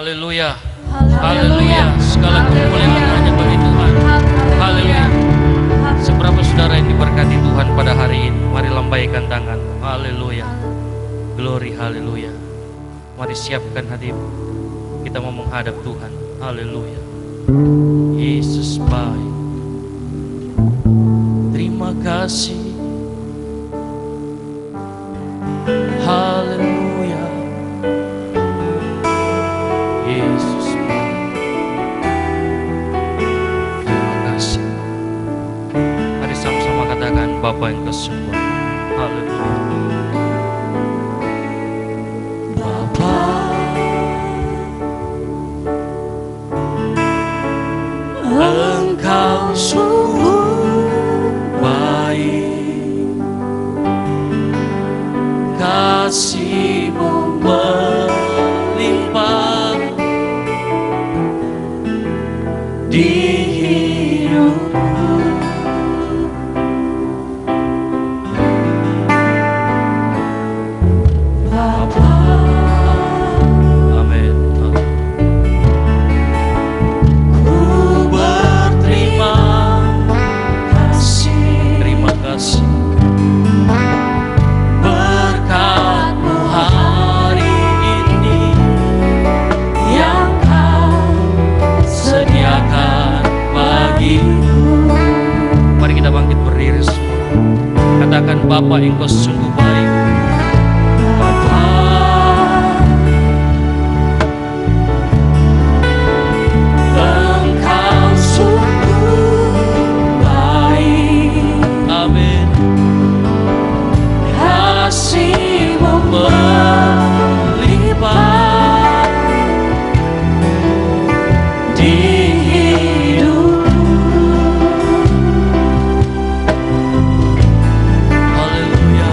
Haleluya. Haleluya. Segala kemuliaan hanya bagi Tuhan. Haleluya. Seberapa saudara yang diberkati Tuhan pada hari ini, mari lambaikan tangan. Haleluya. Glory, haleluya. Mari siapkan hatimu. Kita mau menghadap Tuhan. Haleluya. Yesus baik. Terima kasih. Haleluya. Yesus baik. Terima kasih. Mari sama-sama katakan Bapa yang kesungguhan. Haleluya. Bapa, Engkau sungguh baik, kasih-Mu melimpah di hidupku. Bapa, amin. Ku berterima kasih, terima kasih. Berkat-Mu hari ini yang Kau sediakan bagiku. Mari kita bangkit berdiri semua. Katakan Bapa, Engkau sungguh baik. Bapa, Engkau sungguh baik. Amin. Kasih-Mu melimpah di hidupku. Haleluya.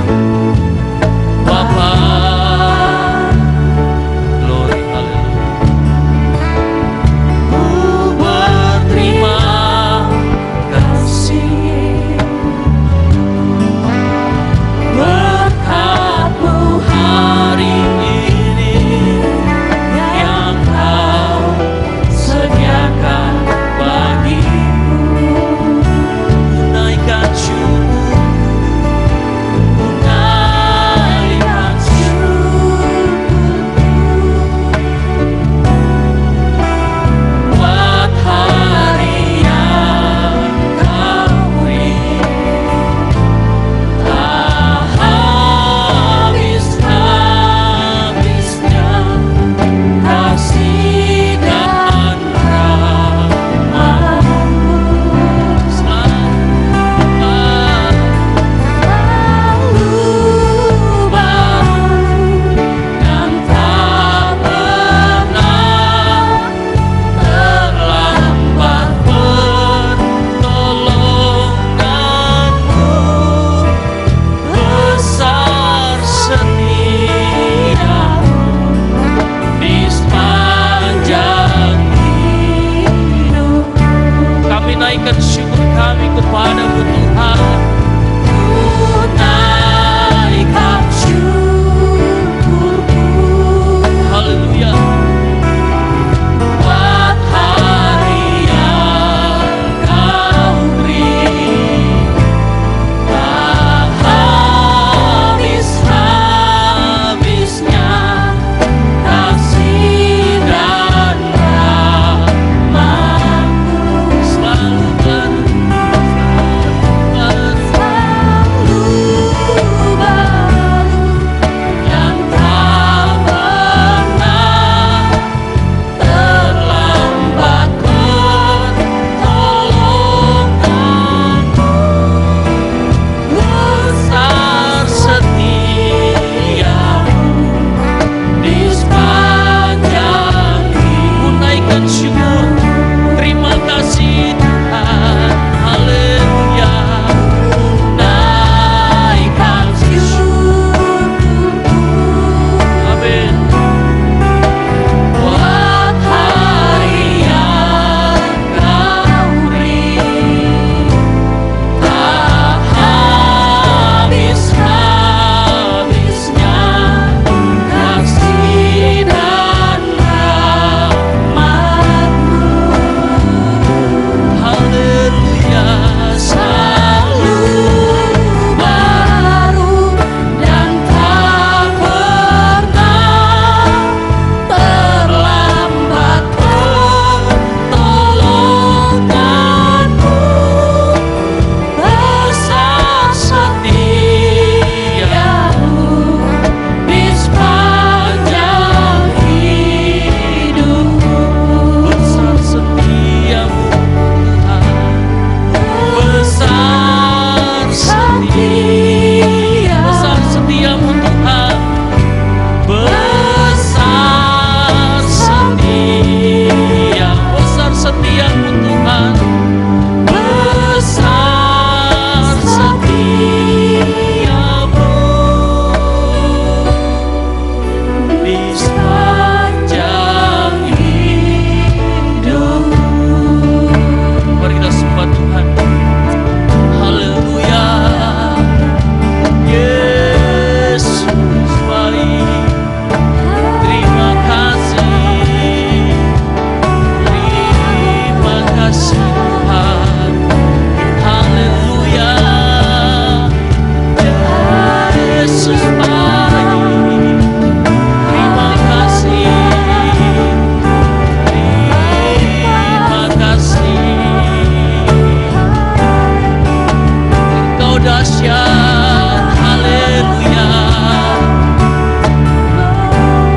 dahsyat. Haleluya,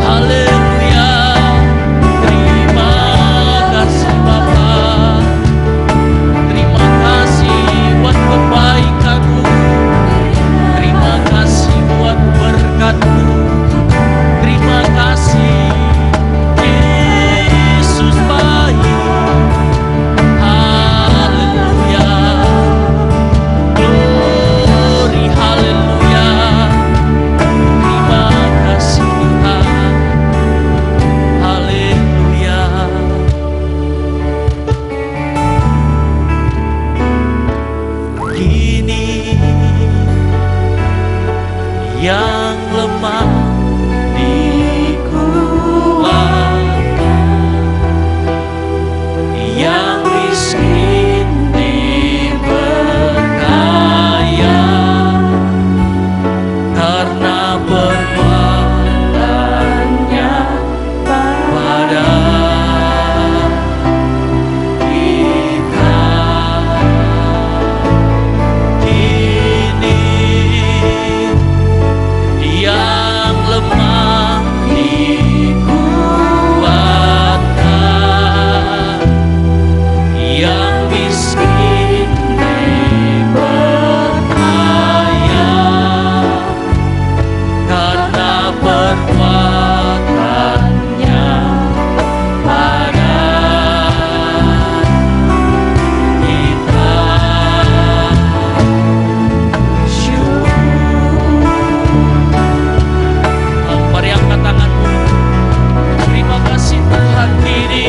haleluya. Terima kasih Bapa, terima kasih buat kebaikan-Mu, terima kasih buat berkat-Mu, terima kasih Yesus baik. Haleluya, glory, haleluya. Terima kasih Tuhan, haleluya. Kini yang lemah dikuatkan, yang miskin diberkaya, karena perbuatannya pada kita. Kini yang lemah dikuatkan, yang miskin diberkaya, karena perbuatannya pada kita. Mari angkat tanganmu. Terima kasih Tuhan. Kini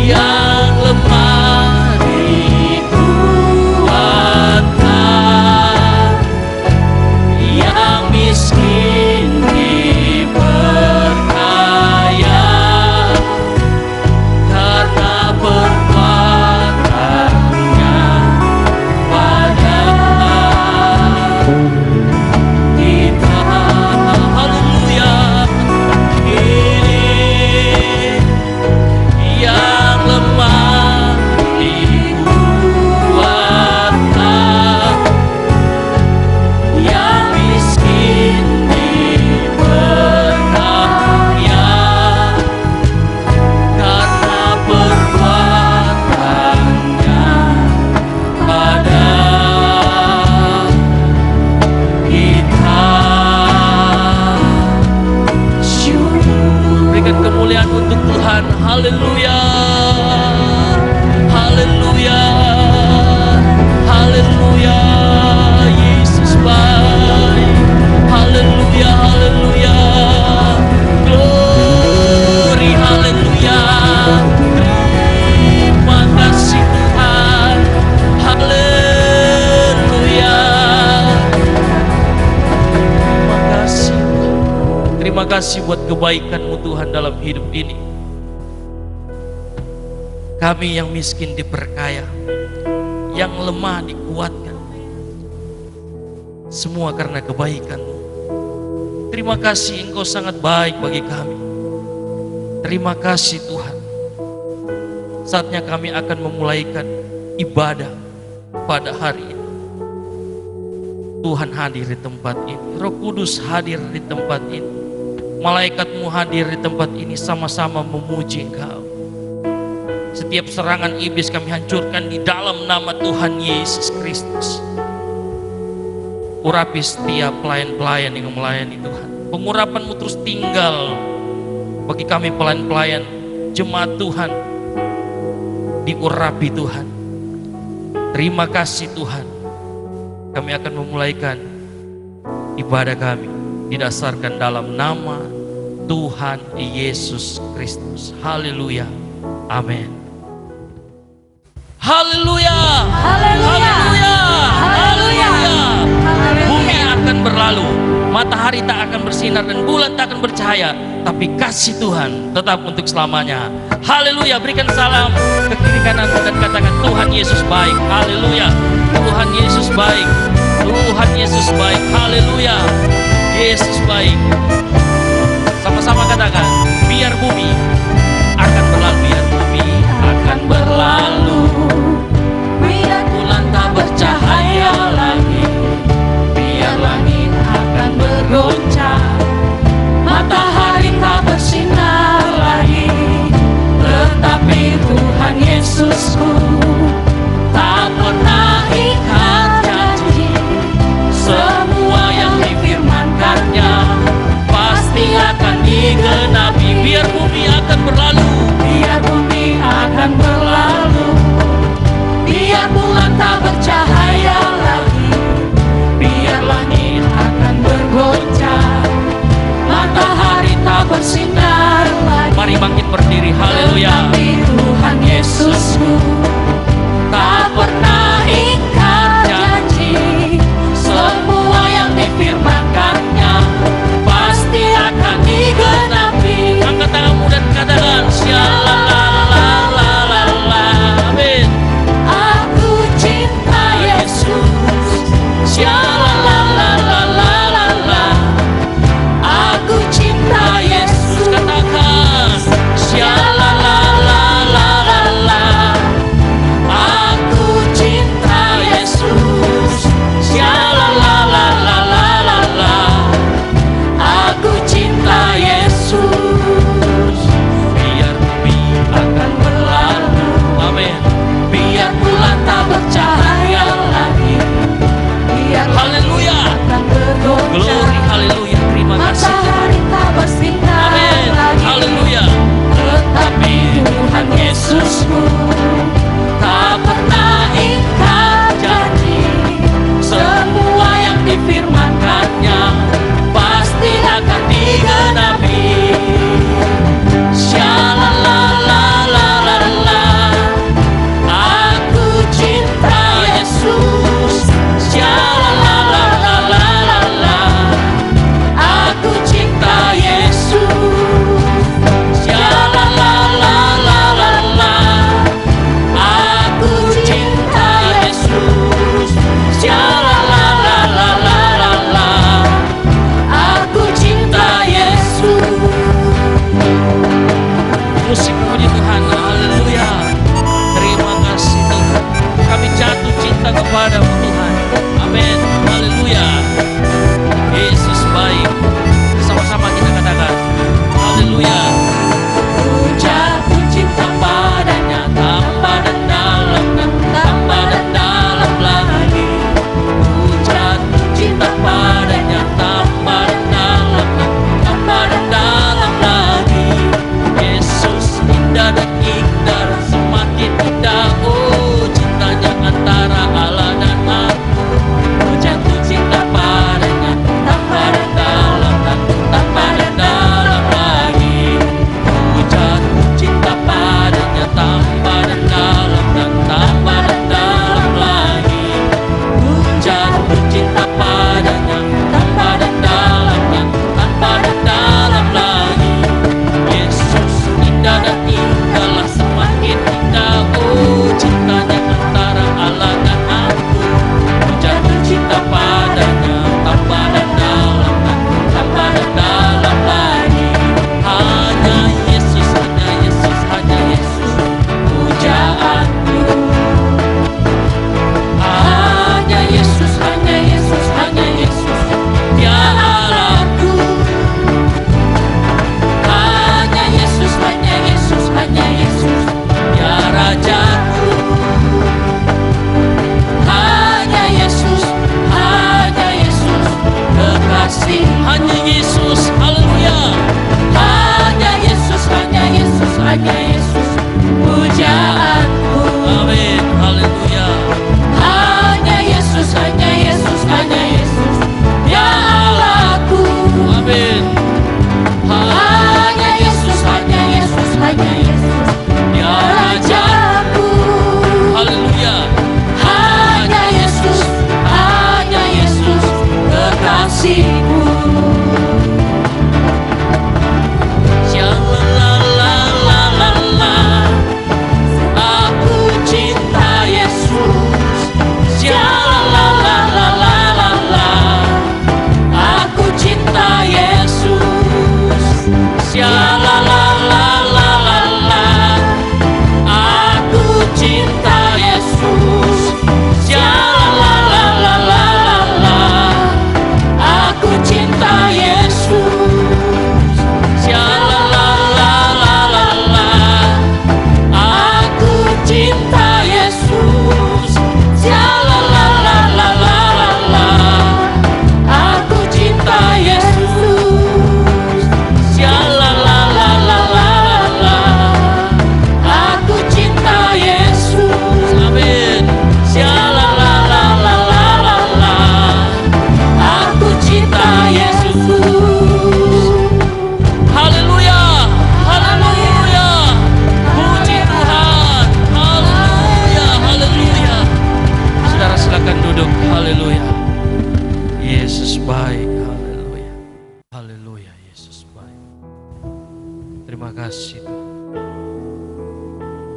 yang lemah dikuatkan, yang miskin diberkaya, karena perbuatannya pada kita. Haleluya. Ini yang lemah dikuatkan, yang miskin diberkaya, karena perbuatannya pada kita. Berikan kemuliaan untuk Tuhan. Haleluya, haleluya, haleluya. Yesus baik. Haleluya, haleluya. Glory, haleluya. Terima kasih Tuhan. Haleluya. Terima kasih. Terima kasih buat kebaikan-Mu Tuhan dalam hidup ini. Kami yang miskin diperkaya, yang lemah dikuatkan, semua karena kebaikan-Mu. Terima kasih, Engkau sangat baik bagi kami. Terima kasih Tuhan. Saatnya kami akan memulaikan ibadah pada hari ini. Tuhan hadir di tempat ini, Roh Kudus hadir di tempat ini, malaikat-Mu hadir di tempat ini, sama-sama memuji Engkau. Setiap serangan iblis kami hancurkan di dalam nama Tuhan Yesus Kristus. Urapi setiap pelayan-pelayan yang melayani Tuhan. Pengurapan-Mu terus tinggal bagi kami pelayan-pelayan, jemaat Tuhan. Diurapi Tuhan. Terima kasih Tuhan. Kami akan memulaikan ibadah kami didasarkan dalam nama Tuhan Yesus Kristus. Haleluya. Amin. Haleluya. Haleluya. Haleluya. Bumi akan berlalu, matahari tak akan bersinar dan bulan tak akan bercahaya, tapi kasih Tuhan tetap untuk selamanya. Haleluya. Berikan salam ke kiri kanan dan katakan Tuhan Yesus baik. Haleluya. Tuhan Yesus baik. Tuhan Yesus baik. Haleluya. Yesus baik. Sama-sama katakan, biar bumi akan berlalu, biar bumi akan berlalu, biar bulan tak bercahaya, Yesusku, tak pernah ingkar janji. Semua yang difirmankannya pasti akan digenapi. Angkat tanganmu dan katakan Shalalalalala. Amin. Aku cinta Yesus. Shalalalalala. Aku cinta Yesus. Katakan Shalalalalala. Aku cinta Yesus. Shalalalalala. Aku cinta Yesus. Biar bumi Akan berlalu, Amin. biar bulan tak bercahaya lagi, biar Haleluya. akan bergoncang, Glory, haleluya. Terima kasih. matahari tak bersinar Amin. lagi. Haleluya. Tetapi Tuhan Yesusku tak pernah ingkar janji. Semua yang difirmankannya pasti akan digenapi. Shalalalalala. Aku cinta Yesus. Shalalalalala. Aku cinta Yesus. Shalalalalala. Aku cinta Yesus. Shalalalalala. Aku cinta Yesus. Musik puji Tuhan. Haleluya. Terima kasih Tuhan. Kami jatuh cinta kepadamu Tuhan. Amin. Haleluya. Yesus baik. Sama-sama kita katakan. Haleluya. Ku jatuh cinta padanya, tambah dan dalam, tambah dan dalam lagi. Ku jatuh cinta padanya, tambah dan dalam, tambah dan dalam lagi. Yesus indah dan indah, semakin indah. Oh, cintanya antara Allah dan aku. Ku jatuh cinta padanya, tambah dan dalam, tambah dan dalam lagi. Ku jatuh cinta padanya, tambah dan dalam dan tambah dan dalam lagi. Ku jatuh cinta padanya, tambah dan dalam, tambah dan dalam lagi. Yesus indah dan indahlah semakin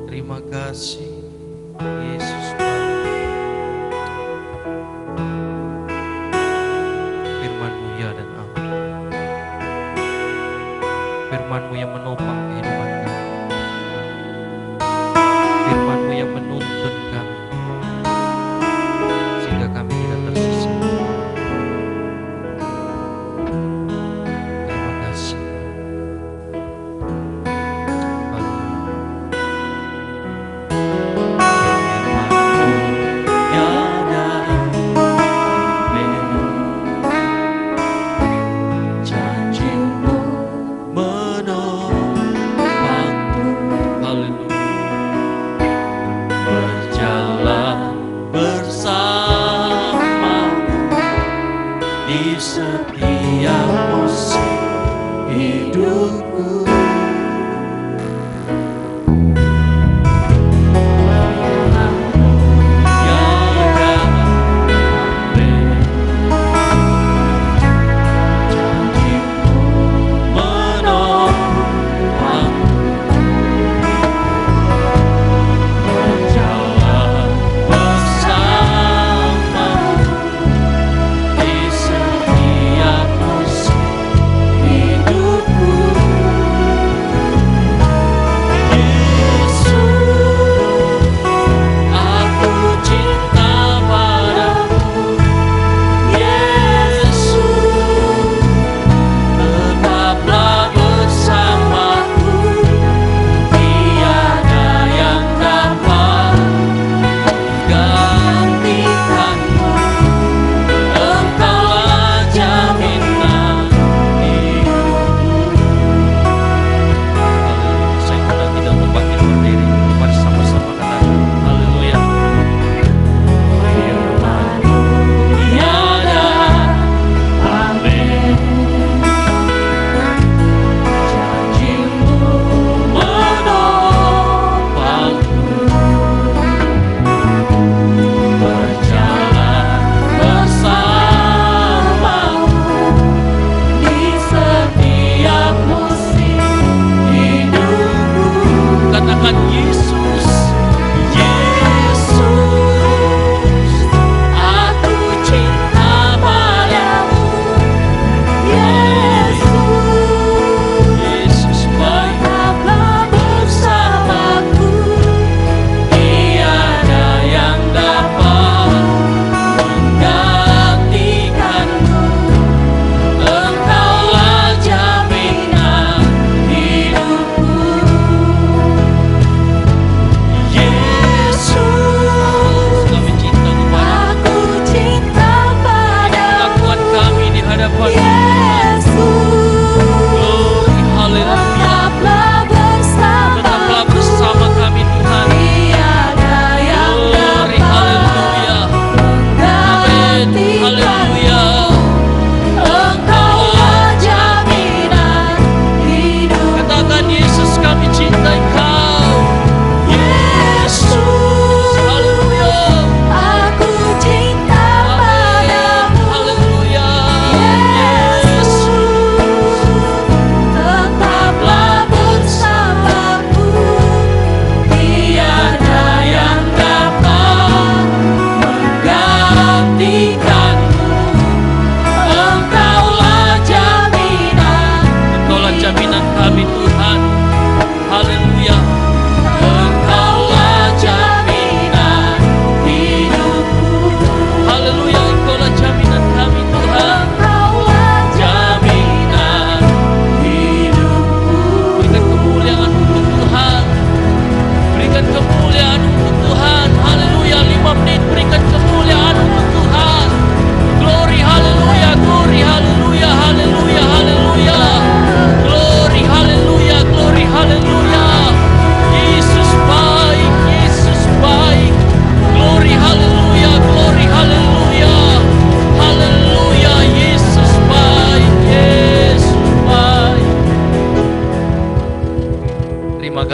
Terima kasih Yesus baik. Firman-Mu ya dan amin. Firman-Mu yang menopang kehidupan kami. Firman-Mu yang menuntun kami sehingga kami tidak tersesat. Terima kasih. Setiap musim hidupku,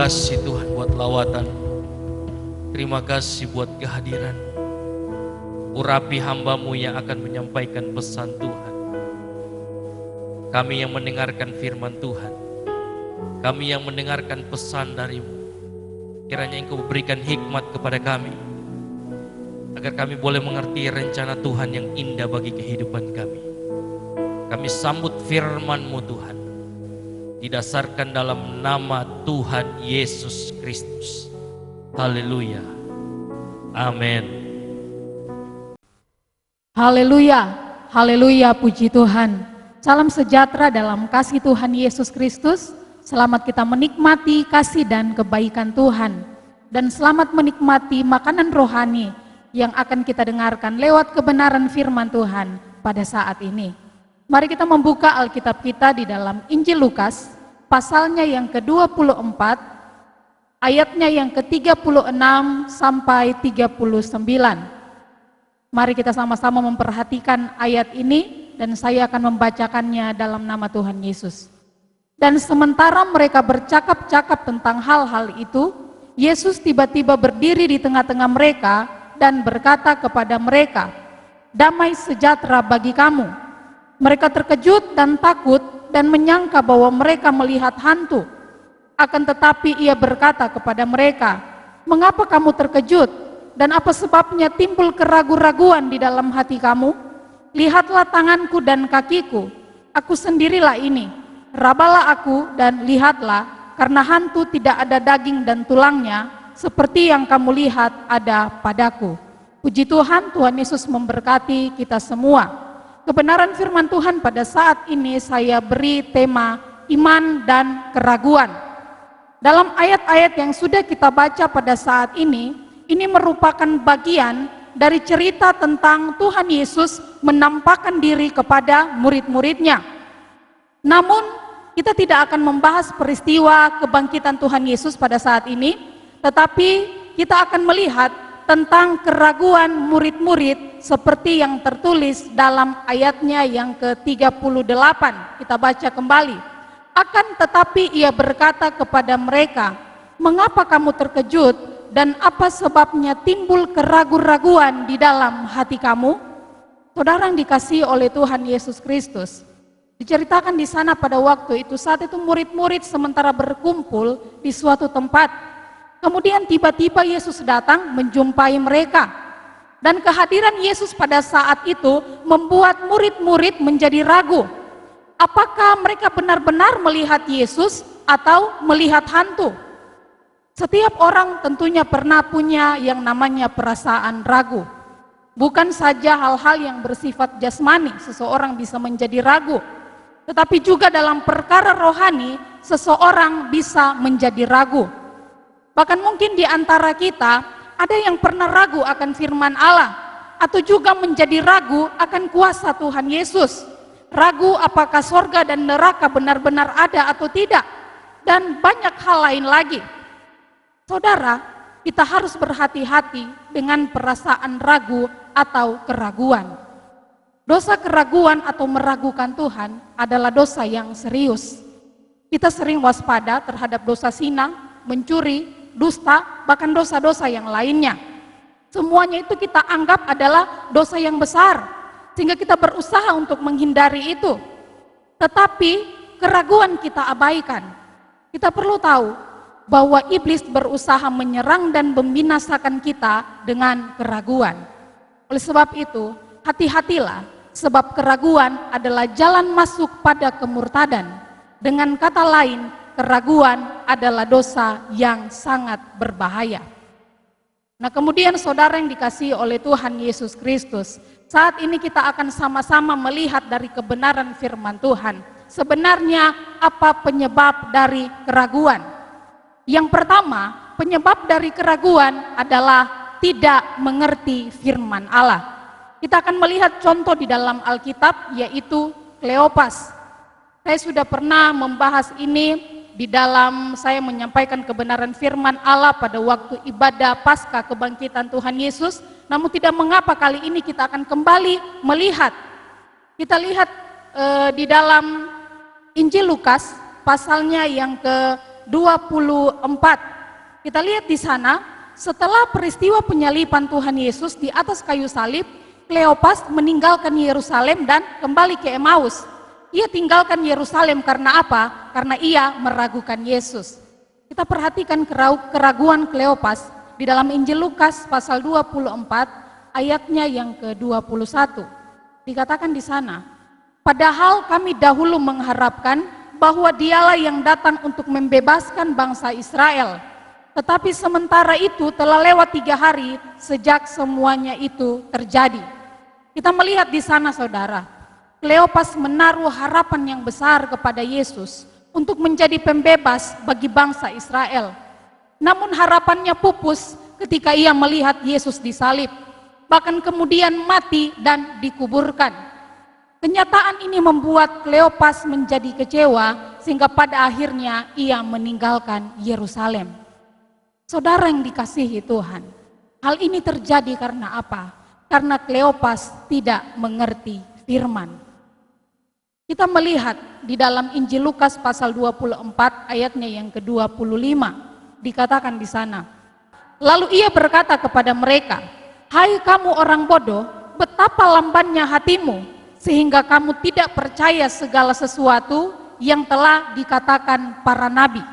kasih Tuhan buat lawatan. Terima kasih buat kehadiran. Urapi hamba-Mu yang akan menyampaikan pesan Tuhan. Kami yang mendengarkan firman Tuhan. Kami yang mendengarkan pesan dari-Mu. Kiranya Engkau berikan hikmat kepada kami, agar kami boleh mengerti rencana Tuhan yang indah bagi kehidupan kami. Kami sambut firman-Mu Tuhan, didasarkan dalam nama Tuhan Yesus Kristus. Haleluya. Amin. Haleluya, haleluya, puji Tuhan. Salam sejahtera dalam kasih Tuhan Yesus Kristus. Selamat kita menikmati kasih dan kebaikan Tuhan. Dan selamat menikmati makanan rohani yang akan kita dengarkan lewat kebenaran firman Tuhan pada saat ini. Mari kita membuka Alkitab kita di dalam Injil Lukas, pasalnya yang ke-24, ayatnya yang ke-36 sampai 39. Mari kita sama-sama memperhatikan ayat ini dan saya akan membacakannya dalam nama Tuhan Yesus. Dan sementara mereka bercakap-cakap tentang hal-hal itu, Yesus tiba-tiba berdiri di tengah-tengah mereka dan berkata kepada mereka, "Damai sejahtera bagi kamu." Mereka terkejut dan takut dan menyangka bahwa mereka melihat hantu. Akan tetapi ia berkata kepada mereka, "Mengapa kamu terkejut? Dan apa sebabnya timbul keraguan-raguan di dalam hati kamu? Lihatlah tanganku dan kakiku, aku sendirilah ini. Rabalah aku dan lihatlah, karena hantu tidak ada daging dan tulangnya, seperti yang kamu lihat ada padaku." Puji Tuhan, Tuhan Yesus memberkati kita semua. Kebenaran firman Tuhan pada saat ini saya beri tema iman dan keraguan. Dalam ayat-ayat yang sudah kita baca pada saat ini merupakan bagian dari cerita tentang Tuhan Yesus menampakkan diri kepada murid-muridnya. Namun kita tidak akan membahas peristiwa kebangkitan Tuhan Yesus pada saat ini, tetapi kita akan melihat tentang keraguan murid-murid seperti yang tertulis dalam ayatnya yang ke-38. Kita baca kembali. Akan tetapi ia berkata kepada mereka, "Mengapa kamu terkejut? Dan apa sebabnya timbul keraguan-raguan di dalam hati kamu?" Saudara yang dikasihi oleh Tuhan Yesus Kristus, diceritakan di sana pada waktu itu, saat itu murid-murid sementara berkumpul di suatu tempat. Kemudian tiba-tiba Yesus datang menjumpai mereka. Dan kehadiran Yesus pada saat itu membuat murid-murid menjadi ragu. Apakah mereka benar-benar melihat Yesus atau melihat hantu? Setiap orang tentunya pernah punya yang namanya perasaan ragu. Bukan saja hal-hal yang bersifat jasmani, seseorang bisa menjadi ragu. Tetapi juga dalam perkara rohani, seseorang bisa menjadi ragu. Bahkan mungkin di antara kita, ada yang pernah ragu akan firman Allah, atau juga menjadi ragu akan kuasa Tuhan Yesus. Ragu apakah sorga dan neraka benar-benar ada atau tidak. Dan banyak hal lain lagi. Saudara, kita harus berhati-hati dengan perasaan ragu atau keraguan. Dosa keraguan atau meragukan Tuhan adalah dosa yang serius. Kita sering waspada terhadap dosa zina, mencuri, dusta, bahkan dosa-dosa yang lainnya. Semuanya itu kita anggap adalah dosa yang besar, sehingga kita berusaha untuk menghindari itu. Tetapi keraguan kita abaikan. Kita perlu tahu bahwa iblis berusaha menyerang dan membinasakan kita dengan keraguan. Oleh sebab itu, hati-hatilah, sebab keraguan adalah jalan masuk pada kemurtadan. Dengan kata lain, keraguan adalah dosa yang sangat berbahaya. Nah, kemudian saudara yang dikasihi oleh Tuhan Yesus Kristus, saat ini kita akan sama-sama melihat dari kebenaran firman Tuhan. Sebenarnya apa penyebab dari keraguan? Yang pertama, penyebab dari keraguan adalah tidak mengerti firman Allah. Kita akan melihat contoh di dalam Alkitab, yaitu Kleopas. Saya sudah pernah membahas ini di dalam saya menyampaikan kebenaran firman Allah pada waktu ibadah Paskah kebangkitan Tuhan Yesus. Namun tidak mengapa kali ini kita akan kembali melihat. Kita lihat di dalam Injil Lukas, pasalnya yang ke-24. Kita lihat di sana, setelah peristiwa penyaliban Tuhan Yesus di atas kayu salib, Kleopas meninggalkan Yerusalem dan kembali ke Emmaus. Ia tinggalkan Yerusalem karena apa? Karena ia meragukan Yesus. Kita perhatikan keraguan Kleopas di dalam Injil Lukas pasal 24 ayatnya yang ke-21. Dikatakan di sana, padahal kami dahulu mengharapkan bahwa dialah yang datang untuk membebaskan bangsa Israel. Tetapi sementara itu telah lewat 3 hari sejak semuanya itu terjadi. Kita melihat di sana saudara, Kleopas menaruh harapan yang besar kepada Yesus untuk menjadi pembebas bagi bangsa Israel. Namun harapannya pupus ketika ia melihat Yesus disalib, bahkan kemudian mati dan dikuburkan. Kenyataan ini membuat Kleopas menjadi kecewa sehingga pada akhirnya ia meninggalkan Yerusalem. Saudara yang dikasihi Tuhan, hal ini terjadi karena apa? Karena Kleopas tidak mengerti firman. Kita melihat di dalam Injil Lukas pasal 24 ayatnya yang ke-25, dikatakan di sana, lalu ia berkata kepada mereka, hai kamu orang bodoh, betapa lambannya hatimu, sehingga kamu tidak percaya segala sesuatu yang telah dikatakan para nabi.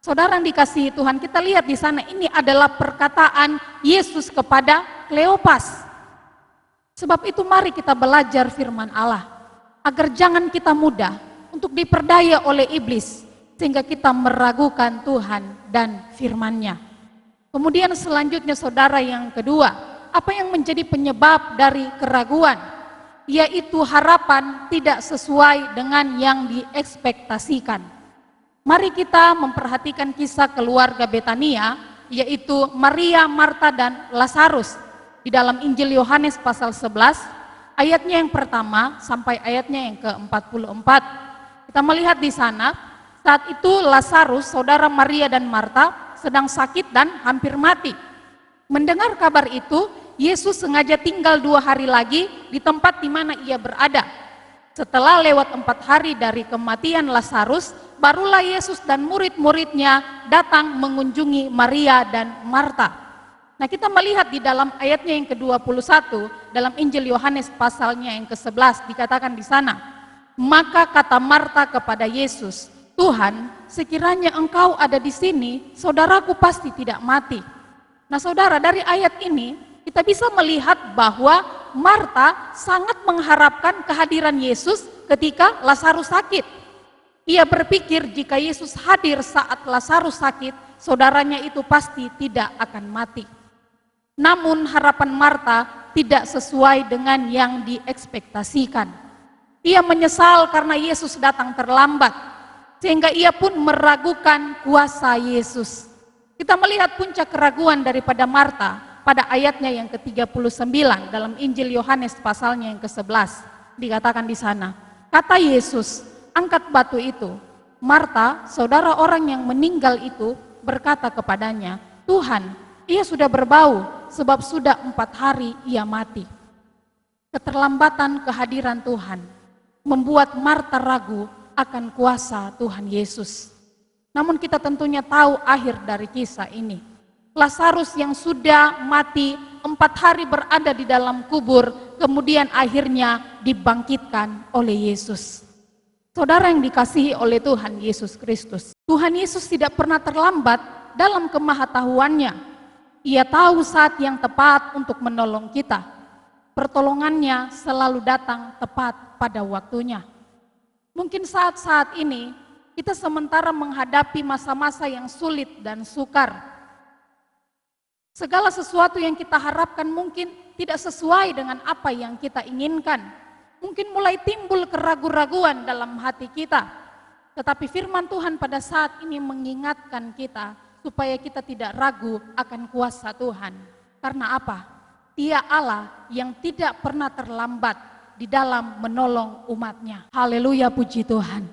Saudara yang dikasihi Tuhan, kita lihat di sana ini adalah perkataan Yesus kepada Kleopas. Sebab itu mari kita belajar firman Allah, agar jangan kita mudah untuk diperdaya oleh iblis, sehingga kita meragukan Tuhan dan firman-Nya. Kemudian selanjutnya saudara yang kedua, apa yang menjadi penyebab dari keraguan? Yaitu harapan tidak sesuai dengan yang diekspektasikan. Mari kita memperhatikan kisah keluarga Betania, yaitu Maria, Marta, dan Lazarus. Di dalam Injil Yohanes pasal 11, ayatnya yang pertama sampai ayatnya yang ke-44. Kita melihat di sana, saat itu Lazarus, saudara Maria dan Marta, sedang sakit dan hampir mati. Mendengar kabar itu, Yesus sengaja tinggal 2 hari lagi di tempat di mana ia berada. Setelah lewat 4 hari dari kematian Lazarus, barulah Yesus dan murid-muridnya datang mengunjungi Maria dan Marta. Nah, kita melihat di dalam ayatnya yang ke-21 dalam Injil Yohanes pasalnya yang ke-11 dikatakan di sana, maka kata Marta kepada Yesus, Tuhan, sekiranya engkau ada di sini, saudaraku pasti tidak mati. Nah saudara, dari ayat ini kita bisa melihat bahwa Marta sangat mengharapkan kehadiran Yesus ketika Lazarus sakit. Ia berpikir jika Yesus hadir saat Lazarus sakit, saudaranya itu pasti tidak akan mati. Namun harapan Marta tidak sesuai dengan yang diekspektasikan. Ia menyesal karena Yesus datang terlambat, sehingga ia pun meragukan kuasa Yesus. Kita melihat puncak keraguan daripada Marta pada ayatnya yang ke-39 dalam Injil Yohanes pasalnya yang ke-11. Dikatakan di sana, kata Yesus, angkat batu itu. Marta, saudara orang yang meninggal itu, berkata kepadanya, Tuhan, ia sudah berbau sebab sudah 4 hari ia mati. Keterlambatan kehadiran Tuhan membuat Marta ragu akan kuasa Tuhan Yesus. Namun kita tentunya tahu akhir dari kisah ini. Lazarus yang sudah mati 4 hari berada di dalam kubur, kemudian akhirnya dibangkitkan oleh Yesus. Saudara yang dikasihi oleh Tuhan Yesus Kristus, Tuhan Yesus tidak pernah terlambat dalam kemahatauannya. Ia tahu saat yang tepat untuk menolong kita. Pertolongannya selalu datang tepat pada waktunya. Mungkin saat-saat ini kita sementara menghadapi masa-masa yang sulit dan sukar. Segala sesuatu yang kita harapkan mungkin tidak sesuai dengan apa yang kita inginkan. Mungkin mulai timbul keraguan-raguan dalam hati kita. Tetapi firman Tuhan pada saat ini mengingatkan kita supaya kita tidak ragu akan kuasa Tuhan. Karena apa? Dia Allah yang tidak pernah terlambat di dalam menolong umatnya. Haleluya, puji Tuhan.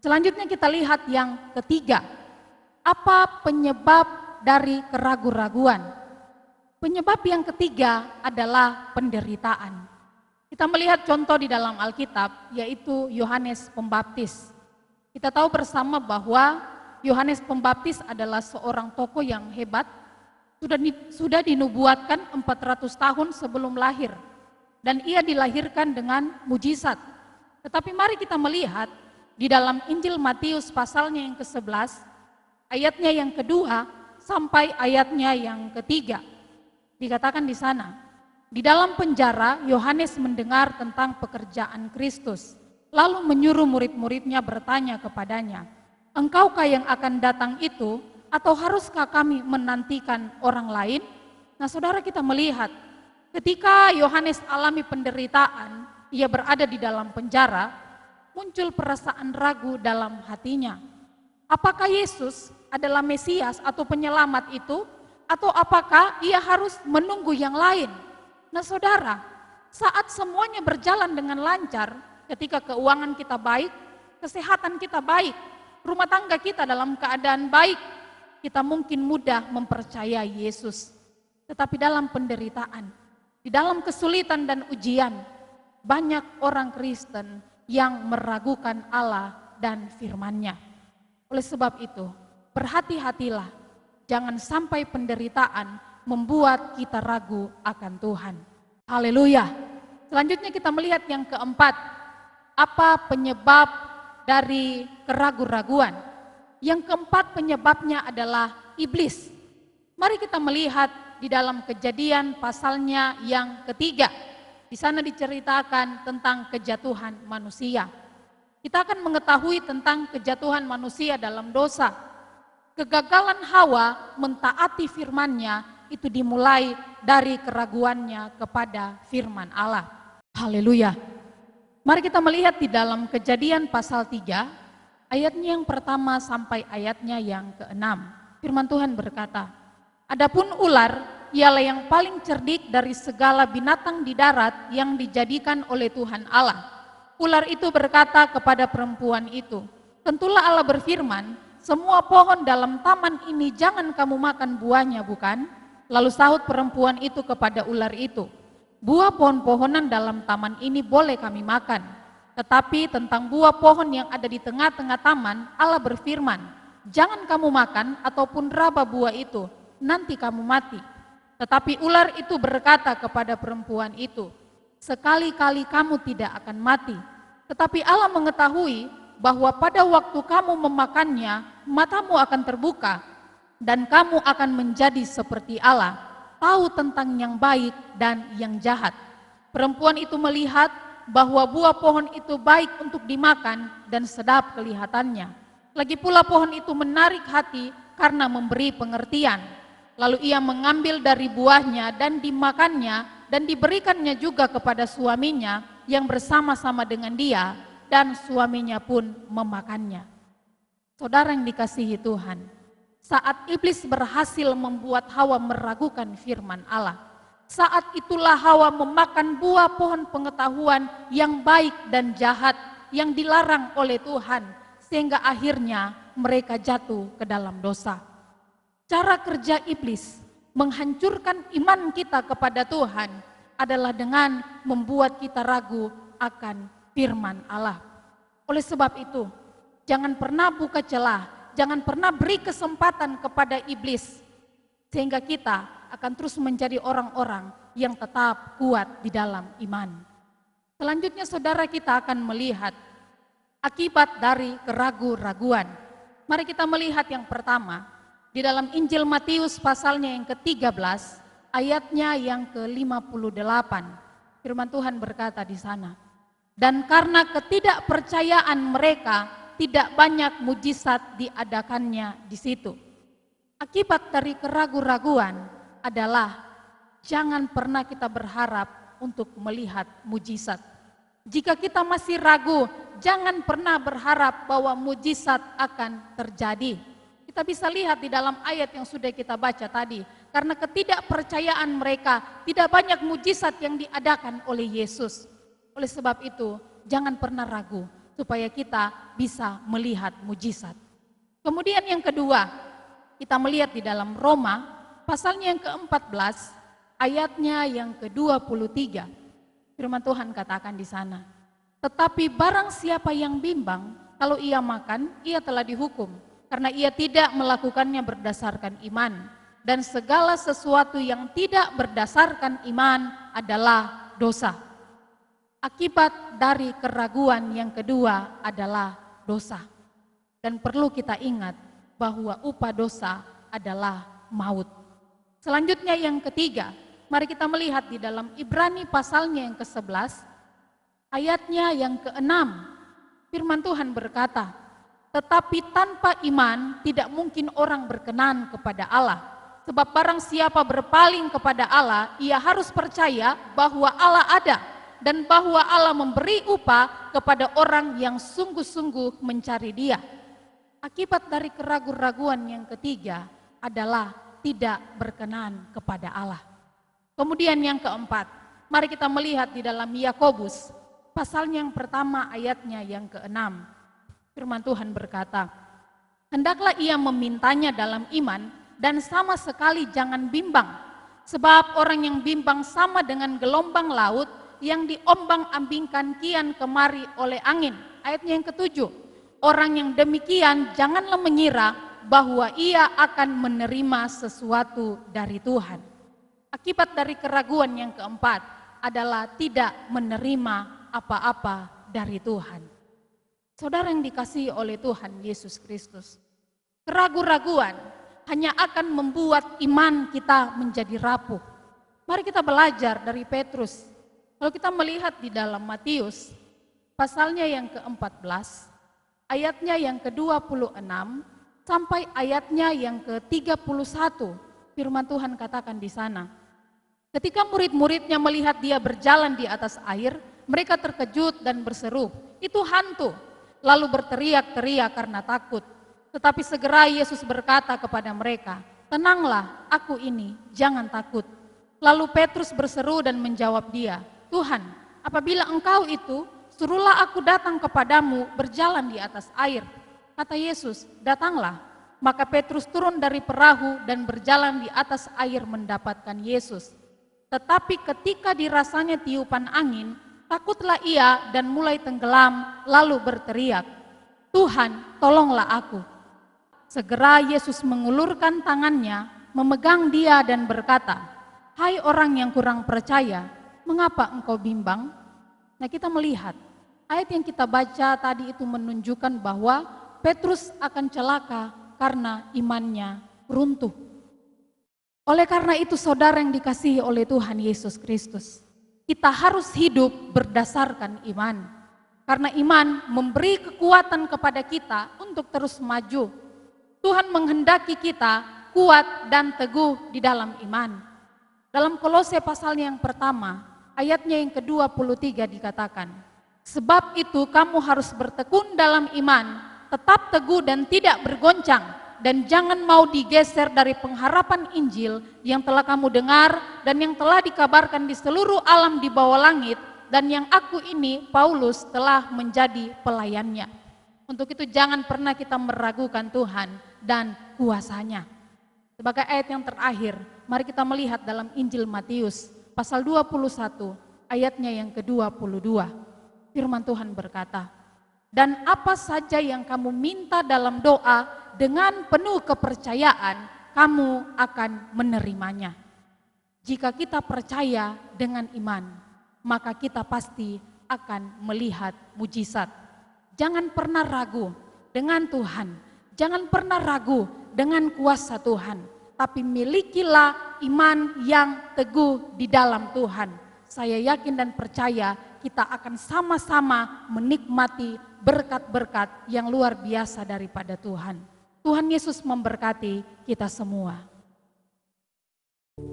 Selanjutnya kita lihat yang ketiga. Apa penyebab dari keraguan-raguan? Penyebab yang ketiga adalah penderitaan. Kita melihat contoh di dalam Alkitab, yaitu Yohanes Pembaptis. Kita tahu bersama bahwa Yohanes Pembaptis adalah seorang tokoh yang hebat, sudah dinubuatkan 400 tahun sebelum lahir, dan ia dilahirkan dengan mujizat. Tetapi mari kita melihat di dalam Injil Matius pasalnya yang ke-11, ayatnya yang kedua sampai ayatnya yang ketiga. Dikatakan di sana, di dalam penjara Yohanes mendengar tentang pekerjaan Kristus, lalu menyuruh murid-muridnya bertanya kepadanya, "Engkaukah yang akan datang itu, atau haruskah kami menantikan orang lain?" Nah, saudara, kita melihat ketika Yohanes alami penderitaan, ia berada di dalam penjara, muncul perasaan ragu dalam hatinya. Apakah Yesus adalah Mesias atau penyelamat itu, atau apakah ia harus menunggu yang lain? Nah, saudara, saat semuanya berjalan dengan lancar, ketika keuangan kita baik, kesehatan kita baik, rumah tangga kita dalam keadaan baik, kita mungkin mudah mempercayai Yesus. Tetapi dalam penderitaan, di dalam kesulitan dan ujian, banyak orang Kristen yang meragukan Allah dan firman-Nya. Oleh sebab itu, berhati-hatilah, jangan sampai penderitaan membuat kita ragu akan Tuhan. Haleluya. Selanjutnya kita melihat yang keempat, apa penyebab dari keraguan-raguan? Yang keempat penyebabnya adalah iblis. Mari kita melihat di dalam Kejadian pasalnya yang ketiga. Di sana diceritakan tentang kejatuhan manusia. Kita akan mengetahui tentang kejatuhan manusia dalam dosa. Kegagalan Hawa mentaati firman-Nya itu dimulai dari keraguannya kepada firman Allah. Haleluya. Mari kita melihat di dalam Kejadian pasal 3, ayatnya yang pertama sampai ayatnya yang ke-6. Firman Tuhan berkata, "Adapun ular, ialah yang paling cerdik dari segala binatang di darat yang dijadikan oleh Tuhan Allah. Ular itu berkata kepada perempuan itu, 'Tentulah Allah berfirman, semua pohon dalam taman ini jangan kamu makan buahnya, bukan?' Lalu sahut perempuan itu kepada ular itu, 'Buah pohon-pohonan dalam taman ini boleh kami makan. Tetapi tentang buah pohon yang ada di tengah-tengah taman, Allah berfirman, jangan kamu makan ataupun raba buah itu, nanti kamu mati.' Tetapi ular itu berkata kepada perempuan itu, 'Sekali-kali kamu tidak akan mati. Tetapi Allah mengetahui bahwa pada waktu kamu memakannya, matamu akan terbuka, dan kamu akan menjadi seperti Allah, tahu tentang yang baik dan yang jahat.' Perempuan itu melihat bahwa buah pohon itu baik untuk dimakan dan sedap kelihatannya. Lagi pula pohon itu menarik hati karena memberi pengertian. Lalu ia mengambil dari buahnya dan dimakannya dan diberikannya juga kepada suaminya yang bersama-sama dengan dia, dan suaminya pun memakannya." Saudara yang dikasihi Tuhan, saat iblis berhasil membuat Hawa meragukan firman Allah, saat itulah Hawa memakan buah pohon pengetahuan yang baik dan jahat yang dilarang oleh Tuhan, sehingga akhirnya mereka jatuh ke dalam dosa. Cara kerja iblis menghancurkan iman kita kepada Tuhan adalah dengan membuat kita ragu akan firman Allah. Oleh sebab itu, jangan pernah buka celah, jangan pernah beri kesempatan kepada iblis, sehingga kita akan terus menjadi orang-orang yang tetap kuat di dalam iman. Selanjutnya saudara, kita akan melihat akibat dari keraguan-raguan. Mari kita melihat yang pertama, di dalam Injil Matius pasalnya yang ke-13, ayatnya yang ke-58. Firman Tuhan berkata di sana, "Dan karena ketidakpercayaan mereka, tidak banyak mujizat diadakannya di situ." Akibat dari keraguan-raguan adalah jangan pernah kita berharap untuk melihat mujizat. Jika kita masih ragu, jangan pernah berharap bahwa mujizat akan terjadi. Kita bisa lihat di dalam ayat yang sudah kita baca tadi, karena ketidakpercayaan mereka, tidak banyak mujizat yang diadakan oleh Yesus. Oleh sebab itu, jangan pernah ragu supaya kita bisa melihat mujizat. Kemudian yang kedua, kita melihat di dalam Roma pasalnya yang ke-14, ayatnya yang ke-23. Firman Tuhan katakan di sana, "Tetapi barang siapa yang bimbang, kalau ia makan, ia telah dihukum, karena ia tidak melakukannya berdasarkan iman. Dan segala sesuatu yang tidak berdasarkan iman adalah dosa." Akibat dari keraguan yang kedua adalah dosa. Dan perlu kita ingat, bahwa upah dosa adalah maut. Selanjutnya yang ketiga, mari kita melihat di dalam Ibrani pasalnya yang ke-11, ayatnya yang ke-6. Firman Tuhan berkata, tetapi tanpa iman tidak mungkin orang berkenan kepada Allah. Sebab barang siapa berpaling kepada Allah, ia harus percaya bahwa Allah ada dan bahwa Allah memberi upah kepada orang yang sungguh-sungguh mencari Dia. Akibat dari keraguan-raguan yang ketiga adalah tidak berkenan kepada Allah. Kemudian yang keempat, mari kita melihat di dalam Yakobus pasalnya yang pertama ayatnya yang ke-6. Firman Tuhan berkata, hendaklah ia memintanya dalam iman dan sama sekali jangan bimbang. Sebab orang yang bimbang sama dengan gelombang laut yang diombang-ambingkan kian kemari oleh angin. Ayatnya yang ke-7, orang yang demikian janganlah mengira bahwa ia akan menerima sesuatu dari Tuhan. Akibat dari keraguan yang keempat adalah tidak menerima apa-apa dari Tuhan. Saudara yang dikasihi oleh Tuhan Yesus Kristus, keraguan-raguan hanya akan membuat iman kita menjadi rapuh. Mari kita belajar dari Petrus. Kalau kita melihat di dalam Matius, pasalnya yang ke-14, ayatnya yang ke-26, sampai ayatnya yang ke-31, firman Tuhan katakan di sana. Ketika murid-muridnya melihat dia berjalan di atas air, mereka terkejut dan berseru, itu hantu, lalu berteriak-teriak karena takut. Tetapi segera Yesus berkata kepada mereka, tenanglah, aku ini, jangan takut. Lalu Petrus berseru dan menjawab dia, Tuhan, apabila engkau itu, suruhlah aku datang kepadamu berjalan di atas air. Kata Yesus, datanglah. Maka Petrus turun dari perahu dan berjalan di atas air mendapatkan Yesus. Tetapi ketika dirasanya tiupan angin, takutlah ia dan mulai tenggelam, lalu berteriak, Tuhan, tolonglah aku. Segera Yesus mengulurkan tangannya, memegang dia dan berkata, hai orang yang kurang percaya, mengapa engkau bimbang? Nah, kita melihat, ayat yang kita baca tadi itu menunjukkan bahwa Petrus akan celaka karena imannya runtuh. Oleh karena itu saudara yang dikasihi oleh Tuhan Yesus Kristus, kita harus hidup berdasarkan iman. Karena iman memberi kekuatan kepada kita untuk terus maju. Tuhan menghendaki kita kuat dan teguh di dalam iman. Dalam Kolose pasal yang pertama, ayatnya yang ke-23 dikatakan, sebab itu kamu harus bertekun dalam iman, tetap teguh dan tidak bergoncang, dan jangan mau digeser dari pengharapan Injil yang telah kamu dengar dan yang telah dikabarkan di seluruh alam di bawah langit, dan yang aku ini, Paulus, telah menjadi pelayannya. Untuk itu jangan pernah kita meragukan Tuhan dan kuasanya. Sebagai ayat yang terakhir, mari kita melihat dalam Injil Matius, pasal 21, ayatnya yang ke-22. Firman Tuhan berkata, dan apa saja yang kamu minta dalam doa dengan penuh kepercayaan, kamu akan menerimanya. Jika kita percaya dengan iman, maka kita pasti akan melihat mujizat. Jangan pernah ragu dengan Tuhan, jangan pernah ragu dengan kuasa Tuhan, tapi milikilah iman yang teguh di dalam Tuhan. Saya yakin dan percaya kita akan sama-sama menikmati berkat-berkat yang luar biasa daripada Tuhan. Tuhan Yesus memberkati kita semua.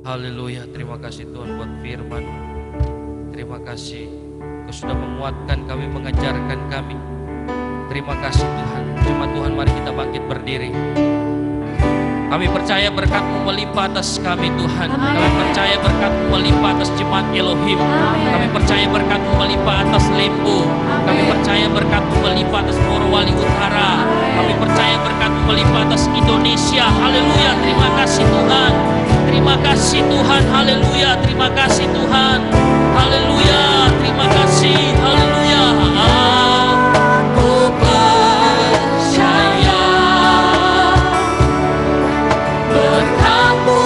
Haleluya, terima kasih Tuhan buat firman. Terima kasih Kau sudah menguatkan kami, mengajarkan kami. Terima kasih Tuhan. Jemaat Tuhan, mari kita bangkit berdiri. Kami percaya berkat-Mu melimpah atas kami Tuhan. Kami percaya berkat-Mu melimpah atas jemaat Elohim. Kami percaya berkat-Mu melimpah atas Lembu. Kami percaya berkat-Mu melimpah atas Morowali Utara. Kami percaya berkat-Mu melimpah atas Indonesia. Haleluya, terima kasih Tuhan. Terima kasih Tuhan, haleluya. Terima kasih Tuhan, haleluya. Terima kasih, haleluya. Aku percaya berkat-Mu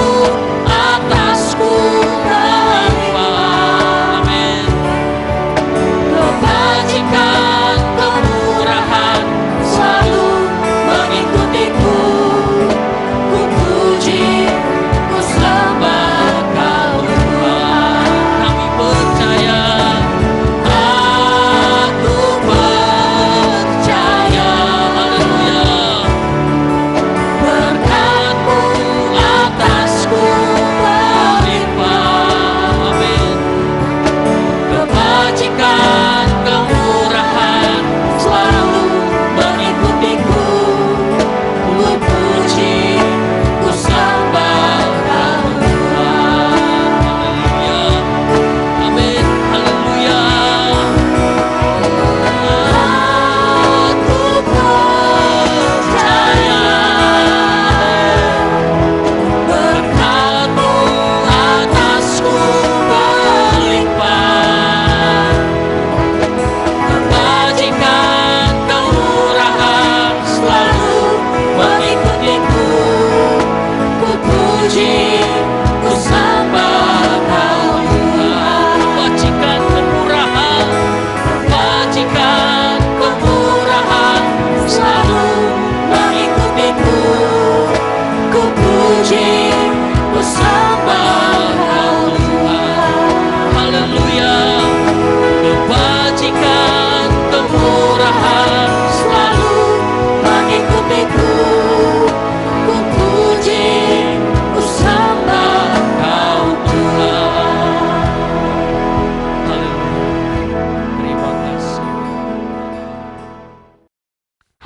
atasku melimpah. Amin. Kebajikan, kemurahan selalu mengikutiku.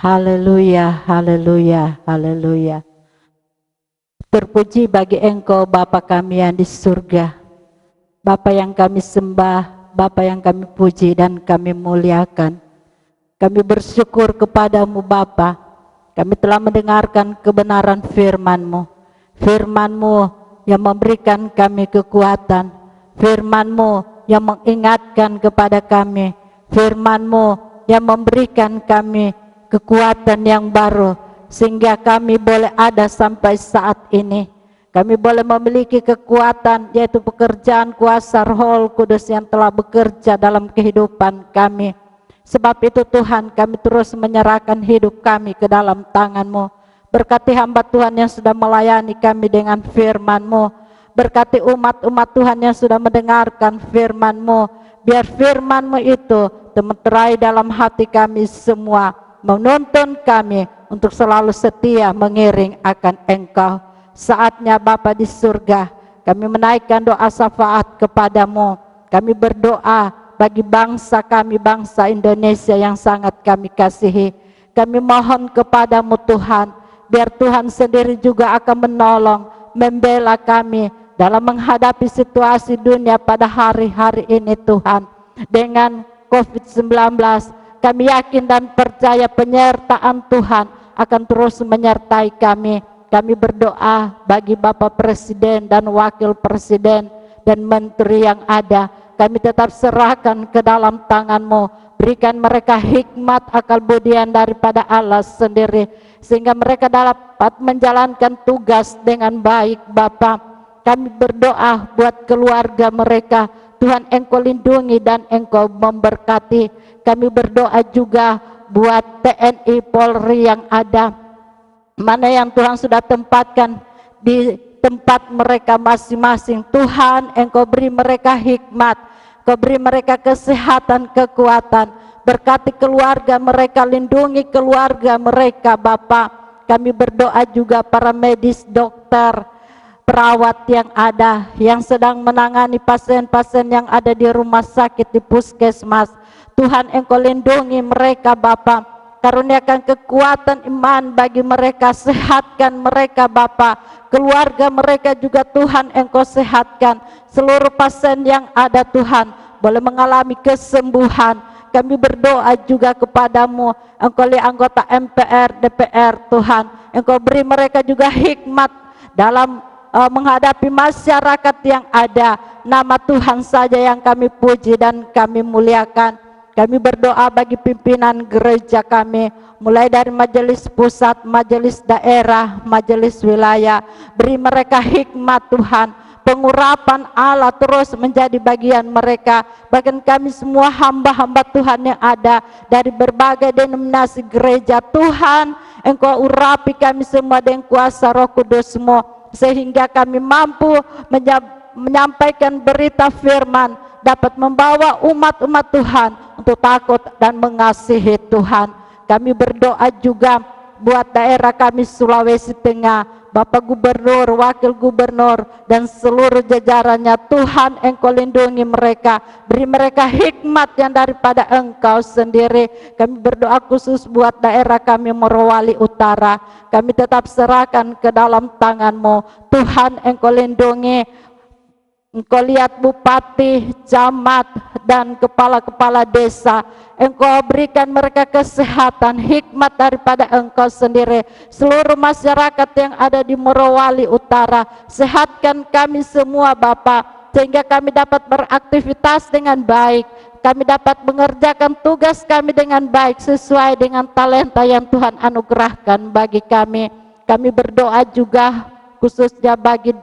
Haleluya, haleluya, haleluya. Terpuji bagi Engkau Bapa kami yang di surga, Bapa yang kami sembah, Bapa yang kami puji dan kami muliakan. Kami bersyukur kepadamu Bapa, kami telah mendengarkan kebenaran firman-Mu, firman-Mu yang memberikan kami kekuatan, firman-Mu yang mengingatkan kepada kami, firman-Mu yang memberikan kami kekuatan yang baru, sehingga kami boleh ada sampai saat ini. Kami boleh memiliki kekuatan, yaitu pekerjaan kuasa Roh Kudus yang telah bekerja dalam kehidupan kami. Sebab itu Tuhan, kami terus menyerahkan hidup kami ke dalam tangan-Mu. Berkati hamba Tuhan yang sudah melayani kami dengan firman-Mu. Berkati umat-umat Tuhan yang sudah mendengarkan firman-Mu. Biar firman-Mu itu meterai dalam hati kami semua, menuntun kami untuk selalu setia mengiring akan Engkau. Saatnya Bapa di surga, kami menaikkan doa syafaat kepadamu. Kami berdoa bagi bangsa kami, bangsa Indonesia yang sangat kami kasihi. Kami mohon kepadamu Tuhan, biar Tuhan sendiri juga akan menolong, membela kami dalam menghadapi situasi dunia pada hari-hari ini Tuhan. Dengan COVID-19, kami yakin dan percaya penyertaan Tuhan akan terus menyertai kami. Kami berdoa bagi Bapak Presiden dan Wakil Presiden dan Menteri yang ada. Kami tetap serahkan ke dalam tangan-Mu. Berikan mereka hikmat akal budian daripada Allah sendiri, sehingga mereka dapat menjalankan tugas dengan baik Bapa. Kami berdoa buat keluarga mereka. Tuhan Engkau lindungi dan Engkau memberkati. Kami berdoa juga buat TNI Polri yang ada, mana yang Tuhan sudah tempatkan di tempat mereka masing-masing. Tuhan Engkau beri mereka hikmat, Kau beri mereka kesehatan, kekuatan. Berkati keluarga mereka, lindungi keluarga mereka Bapa. Kami berdoa juga para medis, dokter, perawat yang ada, yang sedang menangani pasien-pasien yang ada di rumah sakit, di puskesmas. Tuhan Engkau lindungi mereka Bapa, karuniakan kekuatan iman bagi mereka, sehatkan mereka Bapa, keluarga mereka juga Tuhan Engkau sehatkan. Seluruh pasien yang ada Tuhan boleh mengalami kesembuhan. Kami berdoa juga kepadamu, Engkau lihat anggota MPR, DPR Tuhan, Engkau beri mereka juga hikmat dalam menghadapi masyarakat yang ada. Nama Tuhan saja yang kami puji dan kami muliakan. Kami berdoa bagi pimpinan gereja kami, mulai dari majelis pusat, majelis daerah, majelis wilayah. Beri mereka hikmat Tuhan, pengurapan Allah terus menjadi bagian mereka. Bagian kami semua hamba-hamba Tuhan yang ada dari berbagai denominasi gereja. Tuhan Engkau urapi kami semua dengan kuasa Roh Kudus-Mu, sehingga kami mampu menyampaikan berita firman, dapat membawa umat-umat Tuhan untuk takut dan mengasihi Tuhan. Kami berdoa juga buat daerah kami Sulawesi Tengah, Bapak Gubernur, Wakil Gubernur, dan seluruh jajarannya. Tuhan Engkau lindungi mereka, beri mereka hikmat yang daripada Engkau sendiri. Kami berdoa khusus buat daerah kami Morowali Utara. Kami tetap serahkan ke dalam tangan-Mu. Tuhan Engkau lindungi. Engkau lihat bupati, camat, dan kepala-kepala desa. Engkau berikan mereka kesehatan, hikmat daripada Engkau sendiri. Seluruh masyarakat yang ada di Morowali Utara, sehatkan kami semua Bapa, sehingga kami dapat beraktivitas dengan baik. Kami dapat mengerjakan tugas kami dengan baik, sesuai dengan talenta yang Tuhan anugerahkan bagi kami. Kami berdoa juga khususnya bagi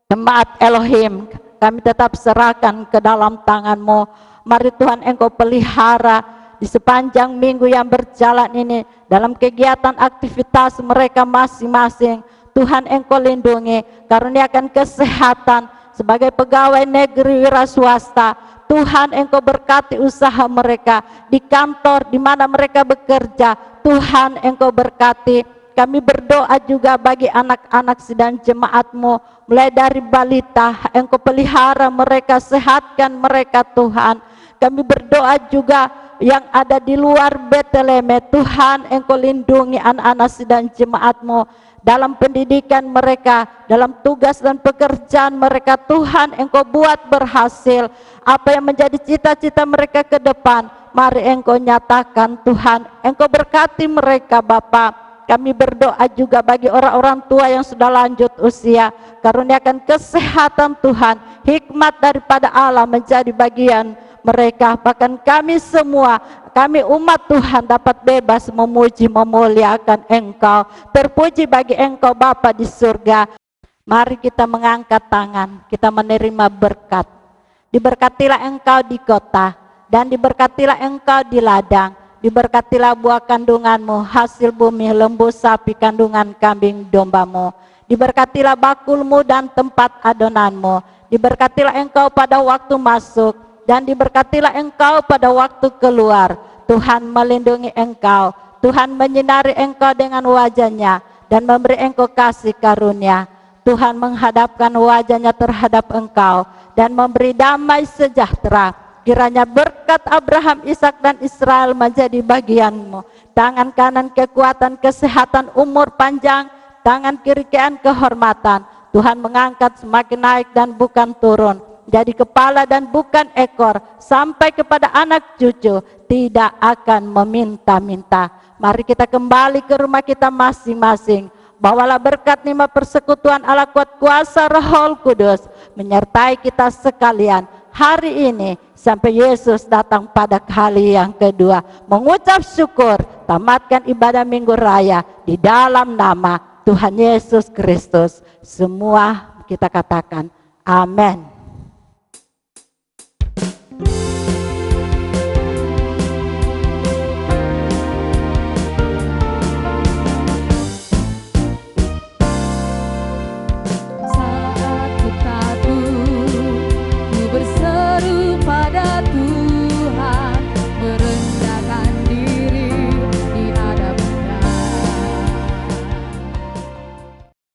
Jemaat Elohim, kami tetap serahkan ke dalam tangan-Mu. Mari Tuhan Engkau pelihara di sepanjang minggu yang berjalan ini, dalam kegiatan aktivitas mereka masing-masing. Tuhan Engkau lindungi, karuniakan kesehatan sebagai pegawai negeri wira swasta. Tuhan Engkau berkati usaha mereka di kantor di mana mereka bekerja. Tuhan Engkau berkati. Kami berdoa juga bagi anak-anak sidang jemaat-Mu, mulai dari balita. Engkau pelihara mereka, sehatkan mereka Tuhan. Kami berdoa juga yang ada di luar Betlehem, Tuhan Engkau lindungi anak-anak dan jemaat-Mu dalam pendidikan mereka, dalam tugas dan pekerjaan mereka. Tuhan Engkau buat berhasil apa yang menjadi cita-cita mereka ke depan. Mari Engkau nyatakan Tuhan, Engkau berkati mereka Bapa. Kami berdoa juga bagi orang-orang tua yang sudah lanjut usia, karuniakan kesehatan Tuhan, hikmat daripada Allah menjadi bagian mereka. Bahkan kami semua, kami umat Tuhan dapat bebas memuji memuliakan Engkau. Terpuji bagi Engkau Bapa di surga. Mari kita mengangkat tangan, kita menerima berkat. Diberkatilah Engkau di kota, dan diberkatilah Engkau di ladang. Diberkatilah buah kandunganmu, hasil bumi, lembu sapi, kandungan kambing dombamu. Diberkatilah bakulmu dan tempat adonanmu. Diberkatilah engkau pada waktu masuk, dan diberkatilah engkau pada waktu keluar. Tuhan melindungi engkau, Tuhan menyinari engkau dengan wajahnya, dan memberi engkau kasih karunia. Tuhan menghadapkan wajahnya terhadap engkau, dan memberi damai sejahtera. Kiranya berkat Abraham, Ishak dan Israel menjadi bagianmu. Tangan kanan kekuatan, kesehatan, umur panjang. Tangan kiri kehormatan. Tuhan mengangkat semakin naik dan bukan turun. Jadi kepala dan bukan ekor. Sampai kepada anak cucu. Tidak akan meminta-minta. Mari kita kembali ke rumah kita masing-masing. Bawalah berkat nikmat persekutuan Allah kuat kuasa Roh Kudus menyertai kita sekalian hari ini sampai Yesus datang pada kali yang kedua. Mengucap syukur, tamatkan ibadah Minggu Raya di dalam nama Tuhan Yesus Kristus. Semua kita katakan amin.